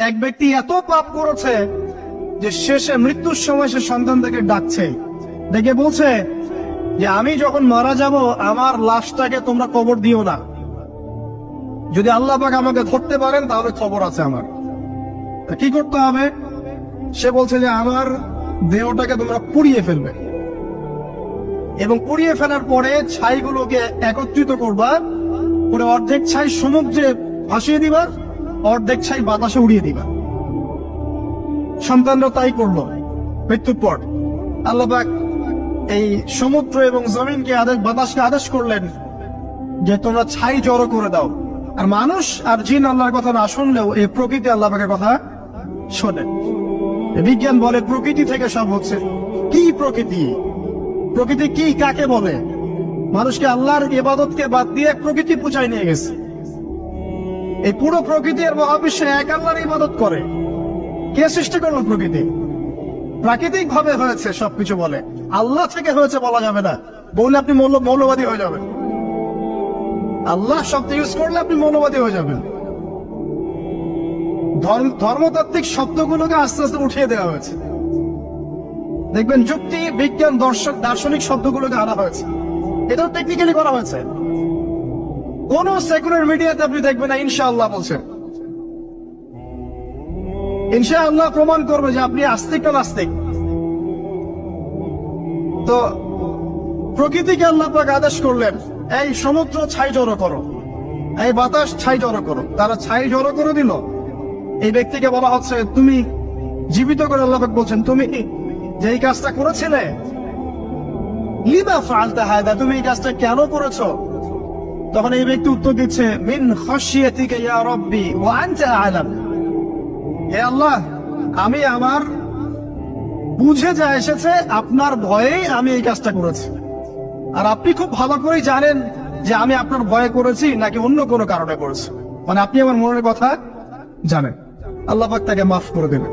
এক ব্যক্তি এত পাপ করেছে যে শেষে মৃত্যুর সময় সে সন্তানদেরকে ডাকছে, ডেকে বলছে যে আমি যখন মারা যাব আমার লাশটাকে তোমরা কবর দিও না, যদি আল্লাহ পাক আমাকে ধরতে পারেন তাহলে খবর আছে আমার। কি করতে হবে? সে বলছে যে আমার দেহটাকে তোমরা পুড়িয়ে ফেলবে এবং পুড়িয়ে ফেলার পরে ছাইগুলোকে একত্রিত করবা, পুরো অর্ধেক ছাই সমুদ্রে ভাসিয়ে দিবা, অর্ধেক ছাই বাতাসে উড়িয়ে দিবা। সন্তানরা তাই করলো। মৃত্যুর পর আল্লাহ পাক এই সমুদ্র এবং জমিনকে বাতাসকে আদেশ করলেন যে তোমরা ছাই জড়ো করে দাও। আর মানুষ আর জিন আল্লাহর কথা না শুনলেও এই প্রকৃতি আল্লাহ পাকের কথা শোনে। বিজ্ঞান বলে প্রকৃতি থেকে সব হচ্ছে। কি প্রকৃতি? প্রকৃতি কি, কাকে বলে? মানুষকে আল্লাহর ইবাদতকে বাদ দিয়ে প্রকৃতি পূজায় নিয়ে গেছে। এই পুরো প্রকৃতি আর মহাবিশ্বে এক আল্লাহর ইবাদত করে। কে সৃষ্টি করলো প্রকৃতি? প্রাকৃতিক ভাবে হয়েছে সবকিছু বলে, আল্লাহ থেকে হয়েছে বলা যাবে না। বললে আপনি মৌলবাদী হয়ে যাবেন। আল্লাহ শব্দ ইউজ করলে আপনি মৌলবাদী হয়ে যাবেন। ধর্মতাত্ত্বিক শব্দগুলোকে আস্তে আস্তে উঠিয়ে দেওয়া হয়েছে। দেখবেন যুক্তি, বিজ্ঞান, দার্শনিক শব্দগুলোকে আনা হয়েছে। এটাও টেকনিক্যালি করা হয়েছে। কোন সেকুলার মিডিয়াতে আপনি দেখবেন না ইনশাআল্লাহ বলছে। ইনশাআল্লাহ প্রমাণ করবে যে আপনি আস্তিক না নাস্তিক। তো প্রকৃতিকে আল্লাহ পাক আদেশ করলেন, এই সমুদ্র ছাই জড়ো করো, এই বাতাস ছাই জড়ো করো। তারা ছাই জড়ো করে দিল। এই ব্যক্তিকে বলা হচ্ছে তুমি জীবিত করে আল্লাহ পাক বলছেন তুমি যে এই কাজটা করেছিলে, লিমা ফাআলতা হাদা, তুমি এই কাজটা কেন করেছো? তখন এই ব্যক্তি উত্তর দিচ্ছে মিন খাশিয়াতিকা ইয়া রাব্বি ওয়া আনতা আ'লাম। হে আল্লাহ, আমি আমার বুঝে যা এসেছে আপনার ভয়েই আমি এই কাজটা করেছি, আর আপনি খুব ভালো করেই জানেন যে আমি আপনার ভয়ে করেছি নাকি অন্য কোনো কারণে করেছি। মানে আপনি আমার মনের কথা জানেন। আল্লাহ পাক তাকে মাফ করে দেবেন।